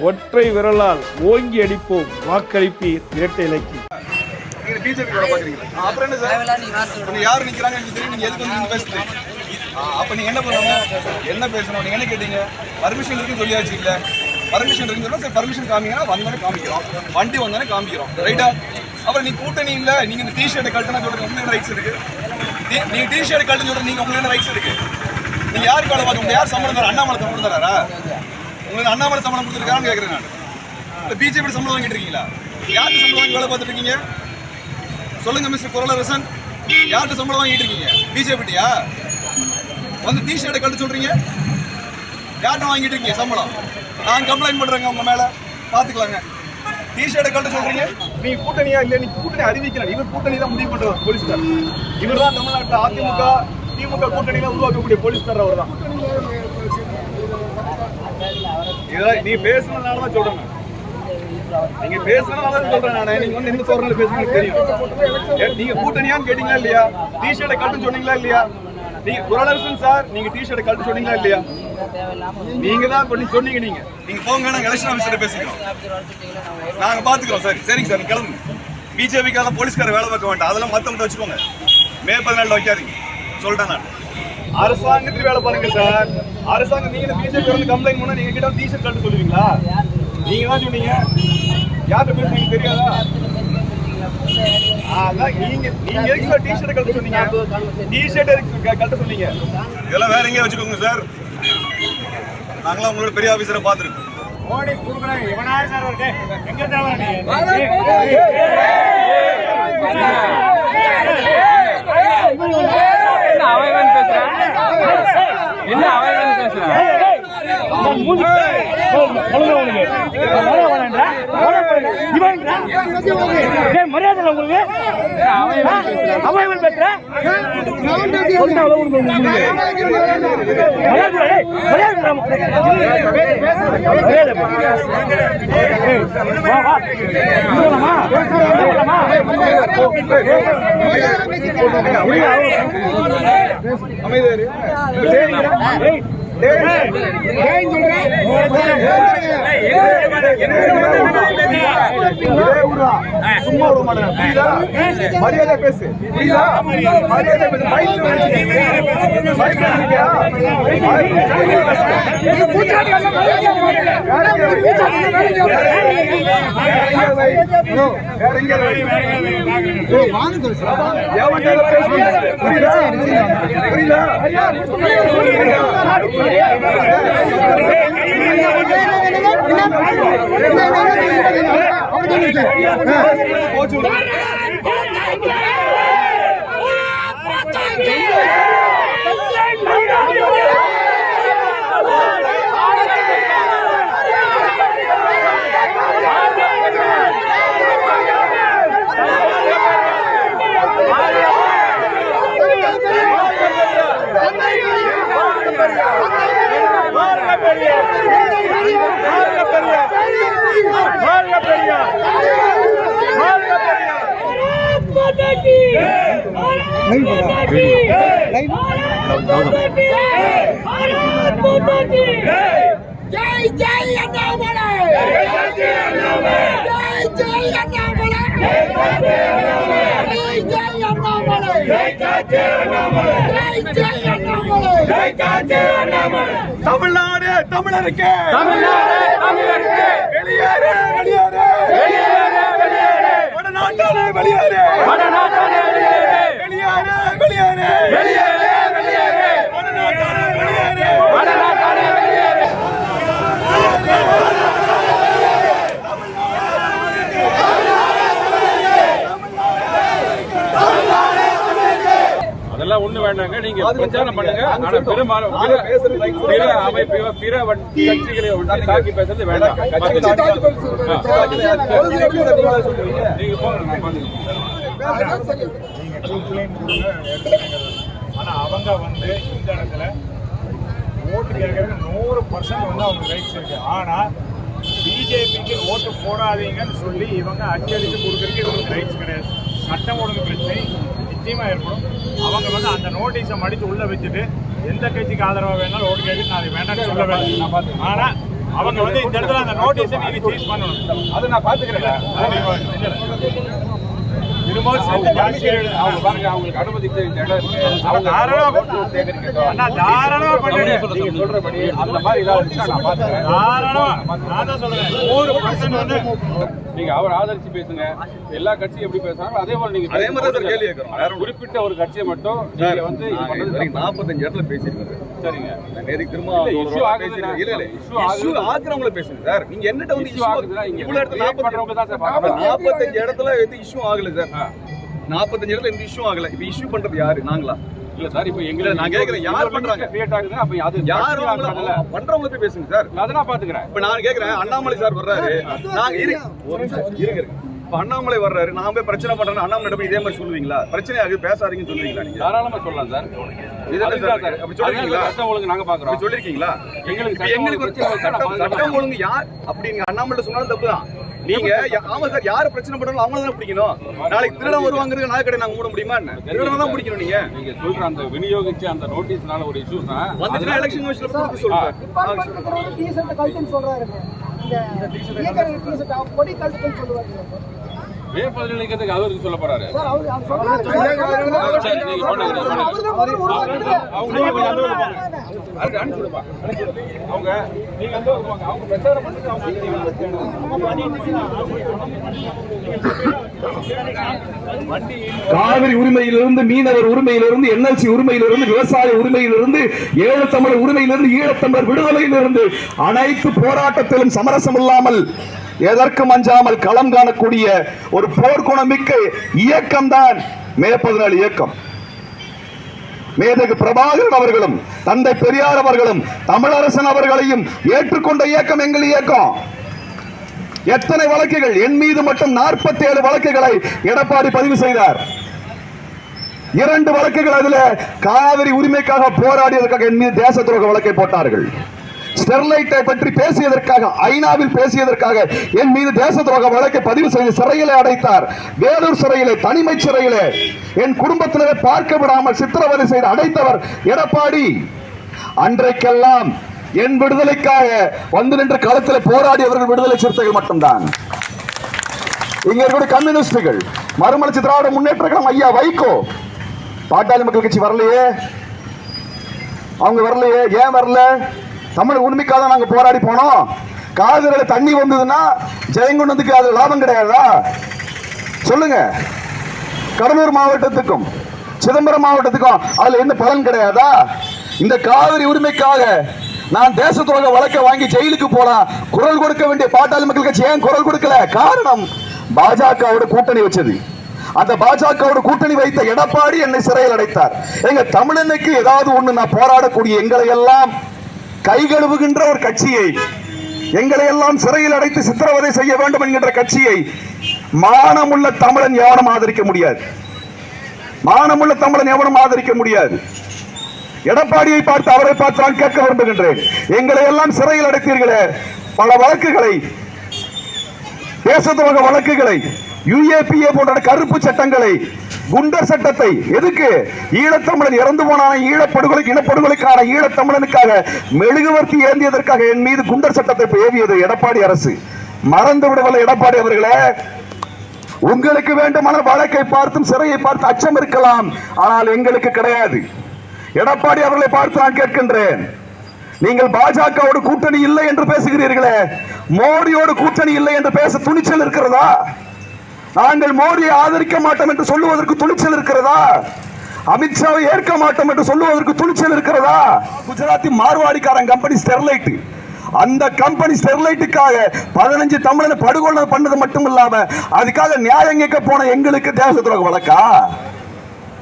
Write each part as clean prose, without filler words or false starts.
ஒற்றை விரலால் ஓங்கி அடிப்போம், வாக்களிப்பீர் இரட்டை இலக்கு. பிஜேபி வேலை பாக்குறீங்களா? அப்புறம் என்ன சார், யாரு நிக்கிறாங்க தெரியும், நீங்க எதுக்கு வந்து பேசுறீங்க? அப்ப நீங்க என்ன பண்ணணும், என்ன பேசணும், நீங்க என்ன கேட்டீங்க? பர்மிஷன் இருக்குன்னு சொல்லியாச்சு. இல்ல பர்மிஷன் இருக்குன்னு சொன்னா சரி பர்மிஷன் காமிங்கன்னா வந்தோடனே காமிக்கிறோம், வண்டி வந்தோடனே காமிக்கிறோம், ரைட்டா? அப்புறம் நீ கூட்டணி இல்ல, நீங்க இந்த டிஷர்ட்டை கட்டுனா சொல்றது உங்களுக்கு என்ன ரைட்ஸ் இருக்கு? நீங்க டிஷர்ட் கட்டுன்னு சொல்றது நீங்க உங்களுக்கு என்ன ரைட்ஸ் இருக்கு? நீங்க யாருக்கு வேலை பார்க்க, யார் சம்பளம் தர? அண்ணாமலை சம்பளம் தராரா? உங்களுக்கு அண்ணாமலை சம்பளம் கொடுத்துருக்கான்னு கேட்கறேன் நான். இல்லை பிஜேபி சம்பளம் வாங்கிட்டு இருக்கீங்களா? யாருக்கு சம்பளம் வாங்கி வேலை பார்த்துட்டு இருக்கீங்க சொல்லுங்க மிஸ்டர் கொரலரசன். யார்கிட்ட சம்பளம் வாங்கிட்டு இருக்கீங்க? பிஜேபிட்டியா? வந்து டிஷர்ட்டை கட்டு சொல்றீங்க, யார்கிட்ட வாங்கிட்டு இருக்கீங்க சம்பளம்? நான் கம்ப்ளைண்ட் பண்றேங்க உங்க மேல, பாத்துக்கலாங்க. டிஷர்ட்டை கட்டு சொல்றீங்க, நீ கூட்டணியா இல்ல? நீ கூட்டணி அறிவிக்கிறேன். இவர் கூட்டணி தான் முடிவு பண்றாரு போலீஸ்கார். இவர் தான் தமிழ்நாட்டில் அதிமுக திமுக கூட்டணியில உருவாக்கக்கூடிய போலீஸ்கார். அவர் தான். நீ பேசுனதுனாலதான் சொல்றேன், நீங்க பேசுனதுனால சொல்றேன் நானே. நீங்க வந்து என்ன சொல்றேன்னு பேசுறது தெரியும். நீங்க கூட்டணியான்னு கேட்டீங்களா இல்லையா? டிஷர்ட்டை கட்டு சொன்னீங்களா இல்லையா? நீங்க குரலரசன் சார், நீங்க டிஷர்ட்டை கட்டு சொன்னீங்களா இல்லையா? நீங்க தான் பண்ணி சொன்னீங்க. நீங்க போங்க, நாங்க எலெக்ஷன் ஆஃபீஸர் பேசிக்கிறோம், நாங்க பாத்துக்கிறோம். சரி சரிங்க சார், கிளம்புங்க. பிஜேபிக்காக போலீஸ்கார வேலை பார்க்க வேண்டாம், அதெல்லாம் மத்தவங்க வச்சுக்கோங்க. மே 14 வைக்காதீங்க சொல்லிட்டேன் நான். அரசாங்கத்துக்கு வேலை பாருங்க சார். அரசாங்கம் நீங்க பிஜேபி வந்து கம்ப்ளைண்ட் பண்ணா நீங்க கிட்ட டிஷர்ட் கட்டு சொல்லுவீங்களா? நீங்க தான் சொன்னீங்க. யார்கிட்ட பேசுறீங்க தெரியாதா? அதான் நீங்க எதுக்கு டிஷர்ட் கட்ட சொன்னீங்க? டிஷர்ட் கட்ட சொன்னீங்க. இதெல்லாம் வேற எங்கேயும் வச்சுக்கோங்க சார். நாங்களாம் உங்களோட பெரிய ஆபீசரை பார்த்துருக்கோம். மோடி கொடுக்குறாங்க, இவனாரு சார் வருது எங்க தேவை? அவன் பேசுறான், என்ன அவன் பேசுறான்? மரியாதை உங்களுக்கு அவன் பேசுற சும்மா விட மாட்டேன். மரியாதை பேசு, மரியாதை பேசு. जय जय अन्नामलै, जय अन्नामलै, जय अन्नामलै, जय अन्नामलै, जय अन्नामलै. தமிழ்நாடு தமிழருக்கு, வெளியேறு வெளியேறு, வடநாட்டானே வெளியேறு, வெளியேறு வெளியேறு, வடநாட்டானே வெளியேறு. அதெல்லாம் ஒண்ணு வேண்டாங்க, நீங்க பிரச்சாரம் பண்ணுங்க. ஆனா பெரும்பாலும் பிற அமைப்பு பிற கட்சிகளை தாக்கி பேசுறது வேண்டாம். நீங்க ஆனா அவங்க வந்து இந்த இடத்துல ஓட்டு கேட்கறது 100% வந்து அவங்க ரைட்ஸ் இருக்கு. ஆனா பிஜேபிக்கு ஓட்டு போடாதீங்கன்னு சொல்லி இவங்க அச்சடித்து கொடுக்கறதுக்கு இவங்களுக்கு ரைட்ஸ் கிடையாது. சட்டம் ஒழுங்கு பிரச்சனை நிச்சயமா ஏற்படும். அவங்க வந்து அந்த நோட்டீஸை மடித்து உள்ள வச்சுட்டு எந்த கட்சிக்கு ஆதரவாக வேணாலும் ஓட்டு கேட்டு நான் அதை வேண்டாம்னு சொல்ல வேண்டும். ஆனா அவங்க வந்து இந்த இடத்துல அந்த நோட்டீஸை நீங்க சீஸ் பண்ணணும். அதை நான் பாத்துக்கிறேன். அவங்க பாருங்க, அவங்களுக்கு அனுமதிக்கு இந்த இடம் இருக்கு. அவங்க தாராளமா சொல்றபடி அந்த மாதிரி ஏதாவது நான் பாத்துக்கிறேன். நான் தான் சொல்றேன் 100% வந்து நீங்க அவர் ஆதரிச்சு பேசுங்க. எல்லா கட்சியும் எப்படி பேசுறாங்க அதே போல நீங்க அதே மாதிரி தான் கேள்வி கேட்கறோம். குறிப்பிட்ட ஒரு கட்சியை மட்டும் நீங்க வந்து 45 இடத்துல பேசிருக்கீங்க. சரிங்க, நேருக்கு திரும்ப இஷ்யூ ஆகுது. இல்ல இஷ்யூ ஆகுறவங்கள பேசுங்க சார். நீங்க என்னட்ட வந்து இஷ்யூ ஆகுதுன்னா இங்க இவ்வளவு இடத்துல 45 இடத்துல எந்த இஷ்யூ ஆகல சார். 45 இடத்துல எந்த இஷ்யூ ஆகல. இப்ப இஷ்யூ பண்றது யாரு? நாங்களா? இல்ல சார், இப்ப எங்க நான் கேக்குறேன், யார் பண்றாங்க? கிரியேட் ஆகுதுன்னா அப்ப அது யார் பண்றவங்க போய் பேசுங்க சார். அதை நான் பாத்துக்கிறேன். இப்ப நான் கேக்குறேன், அண்ணாமலை சார் வர்றாரு, நாங்க இருங்க இப்ப அண்ணாமலை வர்றாரு, நான் போய் பிரச்சனை பண்றேன், அண்ணாமலை போய் இதே மாதிரி சொல்லுவீங்களா? பிரச்சனை ஆகுது பேசாதீங்கன்னு சொல்லுவீங்களா? நீங்க தாராளமா சொல்லலாம் சார். அப்படி சொல்லிருக்கீங்களா? சட்டம் ஒழுங்கு நாங்க பாக்குறோம். சொல்லிருக்கீங்களா? எங்களுக்கு சட்டம் ஒழுங்கு யார் அப்படின்னு அண்ணாமலை சொன்னாலும் தப்புதான். நீங்க ஆமா சார், யாரு பிரச்சனை பண்றாலும் அவங்கள தான் பிடிக்கணும். நாளைக்கு திருடம் வருவாங்கிறது நாய் கடை நாங்க மூட முடியுமா? திருடம் தான் பிடிக்கணும். நீங்க சொல்ற அந்த விநியோகிச்சு அந்த நோட்டீஸ்னால ஒரு இஷ்யூ தான். வந்துட்டு எலெக்ஷன் கமிஷன்ல போட்டு சொல்றாரு. டீசன்ட் கல்ட்னு சொல்றாரு. இந்த டீசன்ட் பொடி கல்ட்னு சொல்லுவாங்க. வேப்பதிலிக்கிறதுக்கு அவருக்கு சொல்ல போறாரு. அவங்க நீங்க அந்த அவங்க பிரச்சாரம் பண்ணிட்டு காவிரி உரிமையிலிருந்து, மீனவர் உரிமையிலிருந்து, என்எல்சி உரிமையிலிருந்து, விவசாய உரிமையிலிருந்து, ஈழத்தமிழர் உரிமையிலிருந்து, ஈழத்தமிழர் விடுதலையிலிருந்து அனைத்து போராட்டத்திலும் சமரசம் இல்லாமல் எதற்கும் அஞ்சாமல் களம் காணக்கூடிய ஒரு போர்க்குணமிக்க இயக்கம் தான் மே 14 இயக்கம். மேதகு பிரபாகரன் அவர்களும் தந்தை பெரியார் அவர்களும் தமிழரசன் அவர்களையும் ஏற்றுக்கொண்ட இயக்கம் எங்கள் இயக்கம். எத்தனை வழக்குகள்? என் மீது மட்டும் 47 வழக்குகளை எடப்பாடி பதிவு செய்தார். 2 வழக்குகள் அதில் காவிரி உரிமைக்காக போராடியதற்காக என் மீது தேச துரோக வழக்கை போட்டார்கள். ஸ்டெர்லைட்டை பற்றி பேசியதற்காக, ஐநாவில் பேசியதற்காக என் மீது தேச துரோக வழக்கை பதிவு செய்து சிறையிலே அடைத்தார். வேலூர் சிறையிலே, தனிமை சிறையிலே என் குடும்பத்தினரை பார்க்க விடாமல் சித்திரவதை செய்து அடைத்தவர் எடப்பாடி. அன்றைக்கெல்லாம் என் விடுதலைக்காக வந்து நின்ற களத்தில் போராடியவர்கள் விடுதலை சிறுத்தைகள் மட்டும்தான். இங்க இருக்கிற கம்யூனிஸ்டுகள், மறுமலர்ச்சி திராவிட முன்னேற்ற கழகம் ஐயா வைகோ, பாட்டாளி மக்கள் கட்சி வரலையே. அவங்க வரலையே. ஏன் வரல? தமிழ் உரிமைக்காக நாங்க போராடி போனோம். காவிரியில தண்ணி வந்ததுன்னா ஜெயங்கொண்டத்துக்கு அது லாபம் கிடையாதா? சொல்லுங்க. கடலூர் மாவட்டத்துக்கும் சிதம்பரம் மாவட்டத்துக்கும் அதுல என்ன பலன் கிடையாதா? இந்த காவிரி உரிமைக்காக நான் தேச துரோக வழக்கை வாங்கி ஜெயிலுக்கு போலாம். குரல் கொடுக்க வேண்டிய பாட்டாளி மக்கள் கட்சி ஏன் குரல் கொடுக்கல? காரணம், பாஜகவோட கூட்டணி வச்சது. அந்த பாஜகவோட கூட்டணி வைத்த எடப்பாடி என்னை சிறையில் அடைத்தார். எங்க தமிழனுக்கு ஏதாவது ஒண்ணு நான் போராடக்கூடிய எங்களை எல்லாம் கை கழுவுகின்ற ஒரு கட்சியை, எங்களை எல்லாம் சிறையில் அடைத்து சித்திரவதை செய்ய வேண்டும் என்கின்ற கட்சியை மானமுள்ள தமிழன் எவனும் ஆதரிக்க முடியாது. மானமுள்ள தமிழன் எவனும் ஆதரிக்க முடியாது. எடப்பாடியை பார்த்து, அவரை பார்த்து நான் கேட்க விரும்புகின்றேன். எங்களை எல்லாம் சிறையில் அடைத்தீர்களே, பல வழக்குகளை, தேச துரோக வழக்குகளை, UAPA போன்ற கருப்பு சட்டங்களை, குண்டர் சட்டத்தை எதுக்கு? ஈழத்தமிழன் இறந்து போனான ஈழப்படுகொலைக்கு, இனப்படுகொலைக்கான ஈழத்தமிழனுக்காக மெழுகுவர்த்தி ஏந்தியதற்காக என் மீது குண்டர் சட்டத்தை ஏவியது எடப்பாடி அரசு. மறந்து விடவில்லை எடப்பாடி அவர்களே. உங்களுக்கு வேண்டுமான வழக்கை பார்த்தும் சிறையை பார்த்து அச்சம் இருக்கலாம், ஆனால் எங்களுக்கு கிடையாது. எடப்பாடி அவர்களை பார்த்து நான் கேட்கின்றேன், நீங்கள் பாஜகவோடு கூட்டணி இல்லை என்று பேசுகிறீர்களே, மோடியோடு கூட்டணி இல்லை என்று பேச துணிச்சல் இருக்கிறதா? நாங்கள் மோடியை ஆதரிக்க மாட்டோம் என்று சொல்லுவதற்கு துணிச்சல் இருக்கிறதா? அமித்ஷாவை ஏற்க மாட்டோம் என்று சொல்லுவதற்கு துணிச்சல் இருக்கிறதா? குஜராத்தி மார்வாடிக்காரன் கம்பெனி ஸ்டெர்லைட், அந்த கம்பெனி ஸ்டெர்லைட்டுக்காக 15 தமிழனை படுகொலை பண்ணது மட்டும் இல்லாம அதுக்காக நியாயம் கேட்க போன எங்களுக்கு தேச துரோக வழக்கா?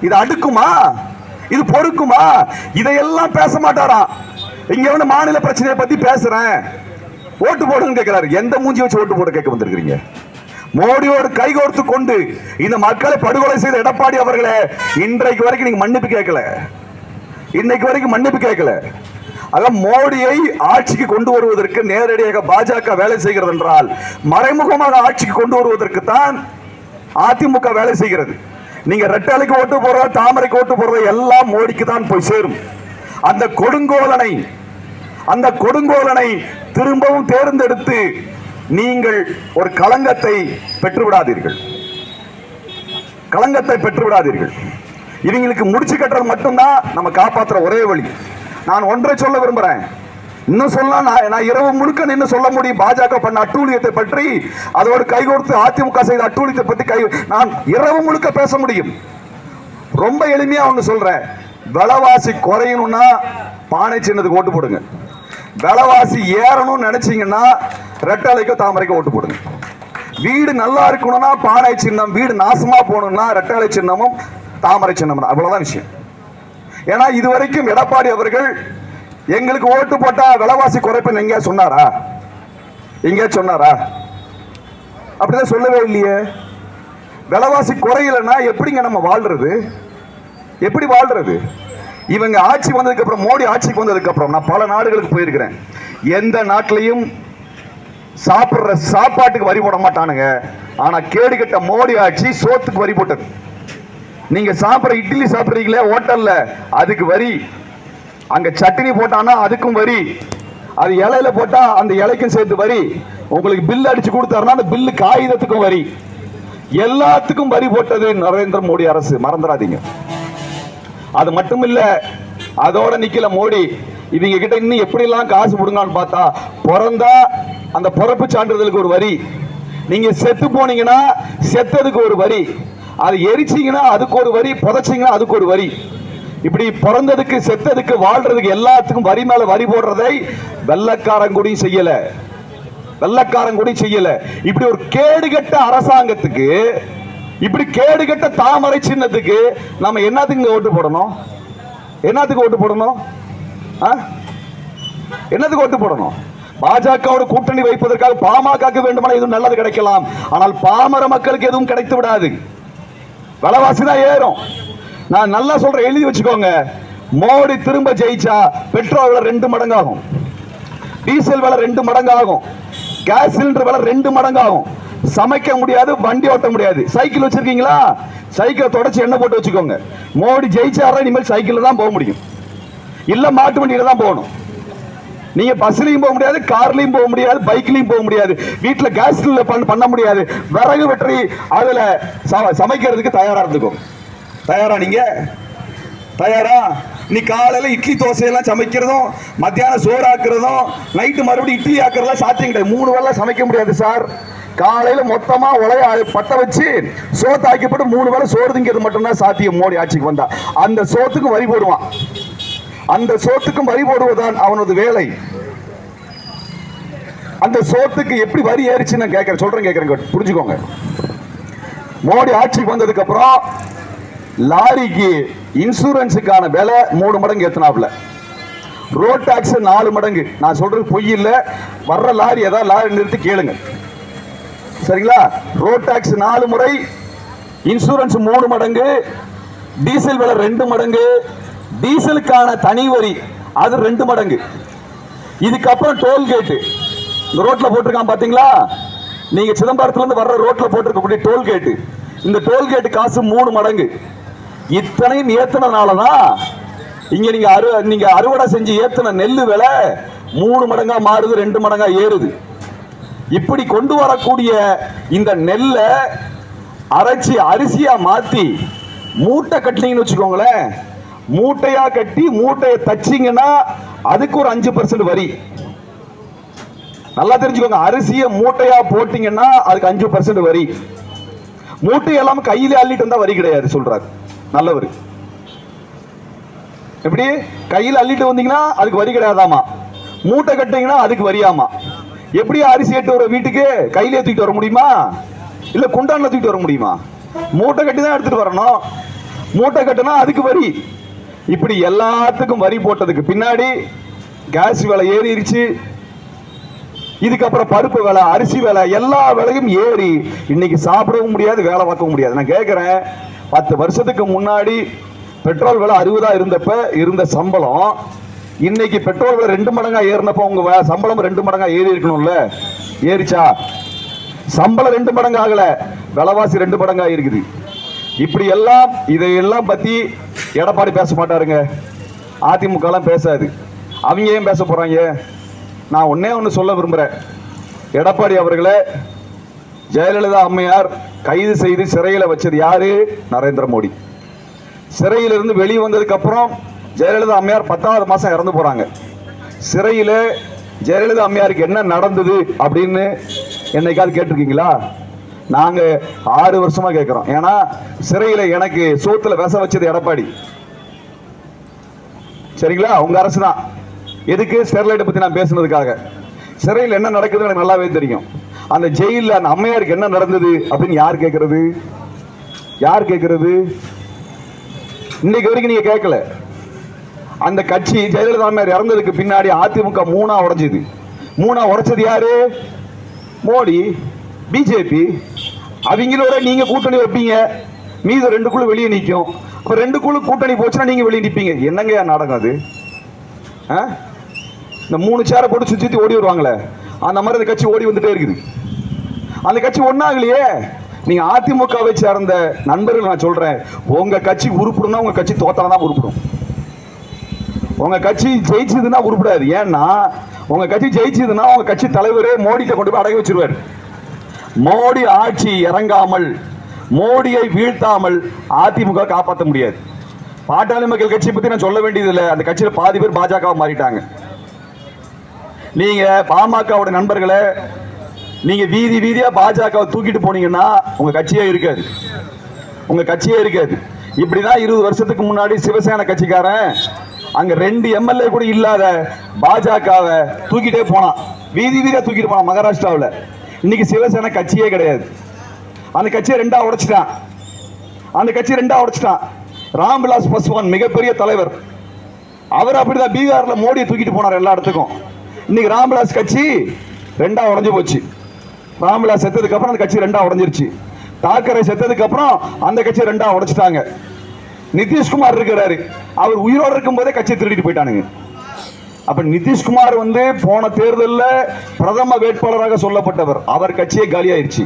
இது அடுக்குமா? இது பொறுக்குமா? இதையெல்லாம் பேச மாட்டாராம். இங்க வந்து மாநில பிரச்சனையை பத்தி பேசுறேன், ஓட்டு போடுன்னு கேட்கிறாரு. எந்த மூஞ்சி வச்சு ஓட்டு போட கேட்க வந்திருக்கிறீங்க? மோடியோடு கைகோர்த்து கொண்டு இந்த மக்களை படுகொலை செய்த எடப்பாடி அவர்களே, இன்றைக்கு வரைக்கும் நீங்க மன்னிப்பு கேட்கல. இன்னைக்கு வரைக்கும் மன்னிப்பு கேட்கல. ஆக மோடியை ஆட்சிக்கு கொண்டு வருவதற்கு நேரடியாக பாஜக வேலை செய்கிறது என்றால், மறைமுகமாக ஆட்சிக்கு கொண்டு வருவதற்கு தான் அதிமுக வேலை செய்கிறது. நீங்க ரெட்டலைக்கு ஓட்டு போடுற, தாமரைக்கு ஓட்டு போடுற எல்லாம் மோடிக்கு தான் போய் சேரும். அந்த கொடுங்கோலனை திரும்பவும் தேர்ந்தெடுத்து நீங்கள் ஒரு களங்கத்தை பெற்றுவிடாதீர்கள். களங்கத்தை பெற்றுவிடாதீர்கள். இவங்களுக்கு முடிச்சு கட்டுறது மட்டும்தான் நம்ம காப்பாற்றுற ஒரே வழி. நான் ஒன்றை சொல்ல விரும்புறேன். இன்னும் சொல்லலாம், நான் இரவு முழுக்க நின்று சொல்ல முடியும். பாஜக பண்ண அட்டூழியத்தை பற்றி, அதோடு கைகோர்த்து அதிமுக செய்த அட்டூழியத்தை பற்றி நான் இரவு முழுக்க பேச முடியும். ரொம்ப எளிமையா ஒன்று சொல்றேன். விலைவாசி குறையணும்னா பானை சின்னத்துக்கு ஓட்டு போடுங்க. விலைவாசி ஏறணும்னு நினைச்சீங்கன்னா ரெட்டலைக்கோ தாமரைக்கோ ஓட்டு போடுங்க. வீடு நல்லா இருக்கணும்னா பானை சின்னம், வீடு நாசமா போகணும்னா ரெட்டலை சின்னமும் தாமரை சின்னம். அவ்வளவுதான் விஷயம். ஏன்னா இதுவரைக்கும் எடப்பாடி அவர்கள் எங்களுக்கு ஓட்டு போட்டா விலைவாசி குறைப்புன்னு எங்கேயா சொன்னாரா? எங்கேயா சொன்னாரா? அப்படிதான் சொல்லவே இல்லையே. விலைவாசி குறையலன்னா எப்படிங்க நம்ம வாழ்றது? எப்படி வாழ்றது? இவங்க ஆட்சி வந்ததுக்கு அப்புறம், மோடி ஆட்சிக்கு வந்ததுக்கு அப்புறம் நான் பல நாடுகளுக்கு போயிருக்கிறேன். எந்த நாட்டிலையும் சாப்பிடுற சாப்பாட்டுக்கு வரி போட மாட்டானுங்க. ஆனா கேடு கட்ட மோடி ஆட்சி சோத்துக்கு வரி போட்டது. நீங்க சாப்பிடுற இட்லி சாப்பிடுறீங்களே ஹோட்டல்ல, அதுக்கு வரி. அங்க சட்னி போட்டானா அதுக்கும் வரி. அது இலையில போட்டா அந்த இலைக்கும் சேர்த்து வரி. உங்களுக்கு பில் அடிச்சு கொடுத்தாருன்னா அந்த பில்லு காகிதத்துக்கும் வரி. எல்லாத்துக்கும் வரி போட்டது நரேந்திர மோடி அரசு, மறந்துடாதீங்க. அது மட்டும் இல்ல, அதோட நிக்கல மோடி. இவங்க கிட்ட இன்னும் எப்படி எல்லாம் காசு கொடுங்கன்னு பார்த்தா, பிறந்தா அந்த பிறப்பு சான்றிதழுக்கு ஒரு வரி, நீங்க செத்து போனீங்கன்னா செத்ததுக்கு ஒரு வரி, அது எரிச்சீங்கன்னா அதுக்கு ஒரு வரி, புதைச்சீங்கன்னா அதுக்கு ஒரு வரி. இப்படி பிறந்ததுக்கு செத்ததுக்கு வாழ்றதுக்கு எல்லாத்துக்கும் வரி மேல வரி போடுறதை வெள்ளக்காரங்குடி செய்யல. வெள்ளக்காரங்குடி செய்யல. இப்படி ஒரு கேடுகட்ட அரசாங்கத்துக்கு, இப்படி கேடுகட்ட தாமரை சின்னத்துக்கு நம்ம என்னத்துக்கு ஓட்டு போடணும்? என்னத்துக்கு ஓட்டு போடணும்? என்னத்துக்கு ஓட்டு போடணும்? பாஜகவோட கூட்டணி வைப்பதற்காக பாமக வேண்டுமானால் எதுவும் நல்லது கிடைக்கலாம். ஆனால் பாமர மக்களுக்கு எதுவும் கிடைத்து விடாது. விலைவாசி தான் ஏறும். நான் நல்லா சொல்றேன், எழுதி வச்சுக்கோங்க. மோடி திரும்ப ஜெயிச்சா பெட்ரோல் விலை 2 மடங்கு ஆகும், டீசல் விலை 2 மடங்கு ஆகும், கேஸ் சிலிண்டர் விலை 2 மடங்கு ஆகும். சமைக்க முடியாது, வண்டி ஓட்ட முடியாது. சைக்கிள் வச்சிருக்கீங்களா? சைக்கிளை தொடச்சு எண்ணெய் போட்டு வச்சுக்கோங்க. மோடி ஜெயிச்சாரா இனிமேல் சைக்கிள் தான் போக முடியும், இல்ல மாட்டு வண்டியில தான் போகணும். நீங்க பஸ்லயும் போக முடியாது, கார்லயும் போக முடியாது, பைக்லயும் போக முடியாது, வீட்டுல கேஸ் பண்ண முடியாது. விறகு வெற்றி அதுல சமைக்கிறதுக்கு தயாரா இருந்துக்கும். தயாரா? நீங்க தயாரா? நீ காலையில இட்லி தோசை எல்லாம் சமைக்கிறதும், மத்தியானம் சோறு ஆக்குறதும், நைட்டு மறுபடியும் இட்லி ஆக்குறதுலாம் சாத்தியம் கிடையாது. 3 வேளை சமைக்க முடியாது சார். காலையில மொத்தமா உலைய பத்த வச்சு சோத்து ஆக்கப்பட்டு 3 வேளை சோறு திங்கிறது மட்டும்தான் சாத்தியம். மோடி ஆட்சிக்கு வந்தா அந்த சோத்துக்கும் வரி போடுவான். அந்த சோத்துக்கும் வரி போடுவதுதான் அவனது வேலை. அந்த சோத்துக்கு எப்படி வரி ஏறிச்சு நான் கேட்கிறேன், புரிஞ்சுக்கோங்க. மோடி ஆட்சிக்கு வந்ததுக்கு அப்புறம் லாரிக்கு இன்சூரன்ஸுக்கான விலை 3 மடங்கு ஏத்தினாப்ல. ரோட் டாக்ஸ் 4 மடங்கு. நான் சொல்றது பொய் இல்ல. வர்ற லாரி ஏதாவது லாரி நிறுத்தி கேளுங்க, சரிங்களா? ரோட் டாக்ஸ் 4 முறை, இன்சூரன்ஸ் 3 மடங்கு, டீசல் விலை 2 மடங்கு, டீசலுக்கான தனி வரி அது 2 மடங்கு. இதுக்கப்புறம் டோல்கேட்டு இந்த ரோட்ல போட்டிருக்கான் பாத்தீங்களா? நீங்க சிதம்பரத்துல இருந்து வர்ற ரோட்ல போட்டிருக்கக்கூடிய டோல்கேட்டு, இந்த டோல்கேட்டு காசு 3 மடங்கு. இத்தனையும் ஏத்தனாலதான் இங்க நீங்க அறுவடை செஞ்சு ஏத்தன நெல்லு விலை 3 மடங்கா மாறுது, 2 மடங்கா ஏறுது. இப்படி கொண்டு வரக்கூடிய இந்த நெல்லை அரைச்சி அரிசியா மாத்தி மூட்டை கட்டினீங்கன்னு வச்சுக்கோங்களேன். மூட்டையா கட்டி மூட்டையை தச்சிங்கன்னா அதுக்கு ஒரு 5% வரி. நல்லா தெரிஞ்சுக்கோங்க. அரிசியை மூட்டையா போட்டீங்கன்னா அதுக்கு 5% வரி. மூட்டை எல்லாம் கையில அள்ளிட்டு வந்தா வரி கிடையாது சொல்றாரு நல்லவர். எப்படி கையில் அள்ளிட்டு வந்தீங்கன்னா அதுக்கு வரி கிடையாதாமா, மூட்டை கட்டிங்கன்னா அதுக்கு வரியாமா. எப்படி அரிசி ஏட்டு வர வீட்டுக்கு கையில தூக்கிட்டு வர முடியுமா? இல்ல குண்டான்ல தூக்கிட்டு வர முடியுமா? மூட்டை கட்டி தான் எடுத்துட்டு வரணும். மூட்டை கட்டினா அதுக்கு வரி. இப்படி எல்லாத்துக்கும் வரி போட்டதுக்கு பின்னாடி கேஸ் விலை ஏறிடுச்சு. இதுக்கப்புறம் பருப்பு விலை, அரிசி விலை, எல்லா விலையும் ஏறி இன்னைக்கு சாப்பிடவும் முடியாது, வேலை பார்க்கவும் முடியாது. நான் கேட்கிறேன், 10 வருஷத்துக்கு முன்னாடி பெட்ரோல் விலை 60 இருந்தப்ப இருந்த சம்பளம் இன்னைக்கு பெட்ரோல் விலை 2 மடங்கா ஏறினப்ப உங்க சம்பளம் 2 மடங்கா ஏறி இருக்கணும்ல? ஏறிச்சா? சம்பளம் 2 மடங்கு ஆகல, விலைவாசி 2 மடங்கா இருக்குது. இப்படி எல்லாம் இதையெல்லாம் பத்தி எடப்பாடி பேச மாட்டாருங்க, அதிமுக எல்லாம் பேசாது. அவங்க ஏன் பேச போறாங்க? நான் ஒன்னே ஒன்று சொல்ல விரும்புகிறேன். எடப்பாடி அவர்களை ஜெயலலிதா அம்மையார் கைது செய்து சிறையில் வச்சது யாரு? நரேந்திர மோடி. சிறையிலிருந்து வெளியே வந்ததுக்கு அப்புறம் ஜெயலலிதா அம்மையார் 10வது மாசம் இறந்து போறாங்க. சிறையில் ஜெயலலிதா அம்மையாருக்கு என்ன நடந்தது அப்படின்னு என்னைக்காவது கேட்டிருக்கீங்களா? நாங்க 6 வருஷமா கேட்கிறோம். ஏன்னா சிறையில் எனக்கு சோத்துல விச வச்சது எடப்பாடி. சரிங்களா? உங்க அரசு தான். எதுக்கு? ஸ்டெர்லைட்டை பத்தி நான் பேசுனதுக்காக. சிறையில் என்ன நடக்குதுன்னு எனக்கு நல்லாவே தெரியும். அந்த ஜெயிலில் அந்த அம்மையாருக்கு என்ன நடந்தது அப்படின்னு யார் கேட்கறது? யார் கேட்கறது? இன்னைக்கு வரைக்கும் நீங்க கேட்கல. அந்த கட்சி ஜெயலலிதா அம்மையார் இறந்ததுக்கு பின்னாடி அதிமுக 3ஆ உடைஞ்சது. 3ஆ உடைச்சது யாரு? மோடி, பிஜேபி. அவங்களோட நீங்க கூட்டணி வைப்பீங்க, மீது 2 குழு வெளியே நிற்கும். அப்ப 2 குழு கூட்டணி போச்சுன்னா நீங்க வெளியே நிற்பீங்க. என்னங்க நாடகம் அது? இந்த 3 சேரை போட்டு சுத்தி ஓடி வருவாங்களே, அந்த மாதிரி அந்த கட்சி ஓடி வந்துட்டே இருக்குது. அந்த கட்சி ஒன்னாகலையே. நீங்க அதிமுகவை சேர்ந்த நண்பர்கள் நான் சொல்றேன், உங்க கட்சி உருப்பிடும்னா உங்க கட்சி தோத்தாதான் உருப்பிடும். உங்க கட்சி ஜெயிச்சதுன்னா உருப்படாது. ஏன்னா உங்க கட்சி ஜெயிச்சதுன்னா உங்க கட்சி தலைவரே மோடியை கொண்டு போய் அடக்கி வச்சிருவார். மோடி ஆட்சி இறங்காமல், மோடியை வீழ்த்தாமல் அதிமுக காப்பாற்ற முடியாது. பாட்டாளி மக்கள் கட்சி பத்தி நான் சொல்ல வேண்டியது இல்லை. அந்த கட்சியில பாதி பேர் பாஜக மாறிட்டாங்க. நீங்க பாமகவோட நண்பர்களை நீங்க வீதி வீதியா பாஜக தூக்கிட்டு போனீங்கன்னா உங்க கட்சியே இருக்காது. உங்க கட்சியே இருக்காது. இப்படிதான் 20 வருஷத்துக்கு முன்னாடி சிவசேனா கட்சிக்காரன் அங்க 2 எம்எல்ஏ கூட இல்லாத பாஜகவை தூக்கிட்டே போனான். வீதி வீதியா தூக்கிட்டு போனான் மகாராஷ்டிராவில். இன்னைக்கு சிவசேனா கட்சியே கிடையாது. அந்த கட்சியை 2ஆ உடைச்சிட்டான். அந்த கட்சி 2ஆ உடைச்சிட்டான். ராம்விலாஸ் பாஸ்வான் மிகப்பெரிய தலைவர். அவர் அப்படிதான் பீகார்ல மோடியை தூக்கிட்டு போனார் எல்லா இடத்துக்கும். இன்னைக்கு ராம்விலாஸ் கட்சி 2ஆ உடைஞ்சு போச்சு. ராம்விலாஸ் செத்ததுக்கு அப்புறம் அந்த கட்சி 2ஆ உடைஞ்சிருச்சு. தாக்கரே செத்ததுக்கு அப்புறம் அந்த கட்சி 2ஆ உடைச்சிட்டாங்க. நிதிஷ்குமார் இருக்கிறாரு, அவர் உயிரோடு இருக்கும் போதே கட்சியை திருடிட்டு போயிட்டானுங்க. அப்ப நிதிஷ்குமார் போன தேர்தலில் பிரதம வேட்பாளராக சொல்லப்பட்டவர், அவர் கட்சியே காலியாயிருச்சு.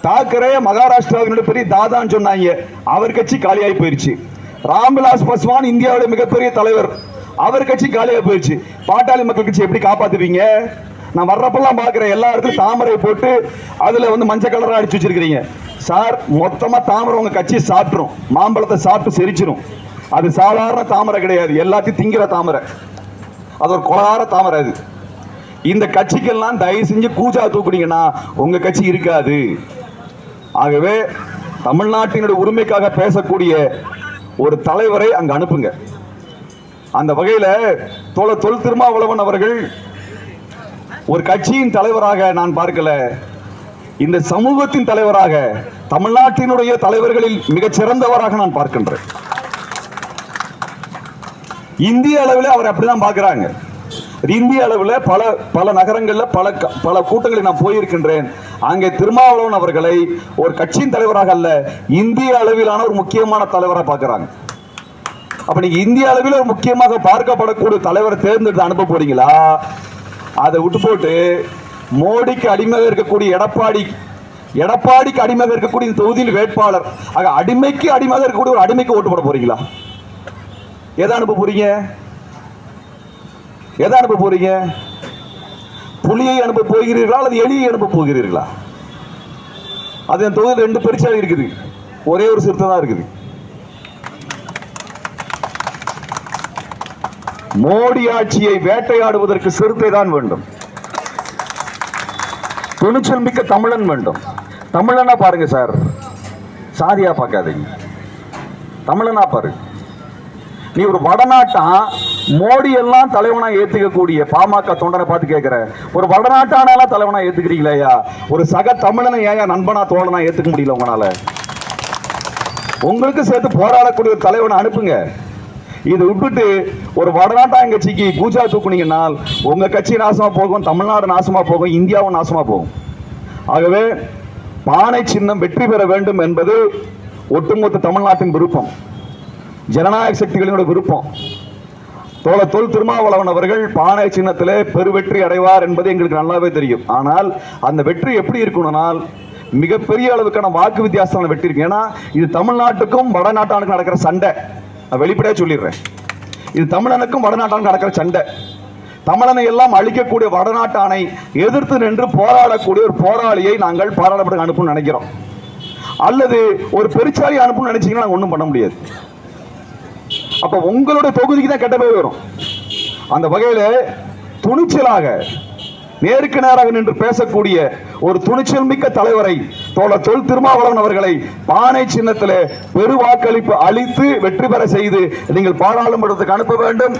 தாக்கரே மகாராஷ்டிராவினுடைய பெரிய தாதான்னு சொன்னாங்க, அவர் கட்சி காலியாகி போயிருச்சு. ராம்விலாஸ் பாஸ்வான் இந்தியாவுடைய மிகப்பெரிய தலைவர், அவர் கட்சி காலியாக போயிருச்சு. பாட்டாளி மக்கள் கட்சி எப்படி காப்பாத்துவீங்க? நான் வர்றப்பெல்லாம் பாக்குறேன், எல்லா இடத்துலையும் தாமரை போட்டு அதுல மஞ்சள் கலரா அடிச்சு வச்சிருக்கீங்க. சார், மொத்தமா தாமரை உங்க கட்சி சாப்பிட்டுரும். மாம்பழத்தை சாப்பிட்டு செரிச்சிரும். அது சாதாரண தாமரை கிடையாது, எல்லாத்தையும் திங்கிற தாமரை. அது ஒரு கொலகார தாமரை. அது இந்த கட்சிக்கெல்லாம் தயவு செஞ்சு கூஜா தூக்குனீங்கன்னா உங்க கட்சி இருக்காது. ஆகவே தமிழ்நாட்டினுடைய உரிமைக்காக பேசக்கூடிய ஒரு தலைவரை அங்க அனுப்புங்க. அந்த வகையில தொல் திருமாவளவன் அவர்கள் ஒரு கட்சியின் தலைவராக நான் பார்க்கல, இந்த சமூகத்தின் தலைவராக, தமிழ்நாட்டினுடைய தலைவர்களில் மிகச் சிறந்தவராக நான் பார்க்கின்றேன். இந்திய அளவில் அவர் அப்படிதான் பார்க்கிறாங்க. இந்திய அளவில் பல நகரங்களில் பல கூட்டங்களில் நான் போயிருக்கின்றேன். அங்கே திருமாவளவன் அவர்களை ஒரு கட்சியின் தலைவராக அல்ல, இந்திய அளவிலான ஒரு முக்கியமான தலைவராக பார்க்கிறாங்க. அப்ப நீங்க இந்திய அளவில் ஒரு முக்கியமாக பார்க்கப்படக்கூடிய தலைவரை தேர்ந்தெடுத்து அனுப்ப போறீங்களா? அதை விட்டு போட்டு மோடிக்கு அடிமையாக இருக்கக்கூடிய எடப்பாடிக்கு அடிமையாக இருக்கக்கூடிய இந்த தொகுதியில் வேட்பாளர், ஆக அடிமைக்கு அடிமையாக இருக்கக்கூடிய ஒரு அடிமைக்கு ஓட்டு போட போறீங்களா? எதை அனுப்ப போறீங்க? எதை அனுப்ப போறீங்க? புலியை அனுப்ப போகிறீர்களா அல்லது எலியை அனுப்ப போகிறீர்களா? அது என் தொகுதியில் 2 பெருச்சாளி இருக்குது, ஒரே ஒரு சிறுத்தை தான் இருக்குது. மோடி ஆட்சியை வேட்டையாடுவதற்கு சிறுத்தை தான் வேண்டும். துணிச்சல் மிக்க தமிழன் வேண்டும். தமிழனா பாருங்க சார், சாதியா பார்க்காதீங்க. தமிழனா பாரு. நீ ஒரு வடநாட்டா மோடி எல்லாம் தலைவனா ஏத்துக்கக்கூடிய பாமக தொண்டனை பார்த்து கேட்கிற, ஒரு வடநாட்டானாலாம் தலைவனா ஏத்துக்கிறீங்களா? ஒரு சக தமிழனை ஏன் நண்பனா தோழனா ஏத்துக்க முடியல உங்களால? உங்களுக்கு சேர்த்து போராடக்கூடிய ஒரு தலைவனை அனுப்புங்க. இதை விட்டுட்டு ஒரு வடநாட்டாங்க கட்சிக்கு பூஜா தூக்குனீங்கன்னா உங்க கட்சி நாசமா போகும், தமிழ்நாடு நாசமா போகும், இந்தியாவும் நாசமா போகும். ஆகவே பானை சின்னம் வெற்றி பெற வேண்டும் என்பது ஒட்டுமொத்த தமிழ்நாட்டின் விருப்பம், ஜனநாயக சக்திகளினோட விருப்பம். தொல் திருமாவளவன் அவர்கள் பானை சின்னத்திலே பெருவெற்றி அடைவார் என்பது எங்களுக்கு நல்லாவே தெரியும். ஆனால் அந்த வெற்றி எப்படி இருக்கணும்னால் மிகப்பெரிய அளவுக்கான வாக்கு வித்தியாசம் வெற்றி இருக்கு. ஏன்னா இது தமிழ்நாட்டுக்கும் வடநாட்டானுக்கும் நடக்கிற சண்டை. வெளிப்படையா சொல்லிடுறேன், இது தமிழனுக்கும் வடநாட்டானுக்கும் நடக்கிற சண்டை. தமிழனை எல்லாம் அழிக்கக்கூடிய வடநாட்டு அணை எதிர்த்து நின்று போராடக்கூடிய ஒரு போராளியை நாங்கள் பாராளுமன்றத்துக்கு அனுப்பணும்னு நினைக்கிறோம். அல்லது ஒரு பெருச்சாலி அனுப்பணும்னு நினைச்சீங்கன்னா நாங்கள் ஒன்றும் பண்ண முடியாது. அப்ப உங்களுடைய தொகுதிக்கு தான் கெட்ட பேர் வரும். அந்த வகையில துணிச்சலாக நேருக்கு நேராக நின்று பேசக்கூடிய ஒரு துணிச்சல் மிக்க தலைவரை தோழர் தொல் திருமாவளவன் அவர்களை பானை சின்னத்திலே பெரு வாக்களிப்பு அளித்து வெற்றி பெற செய்து நீங்கள் பாராளுமன்றத்துக்கு அனுப்ப வேண்டும்.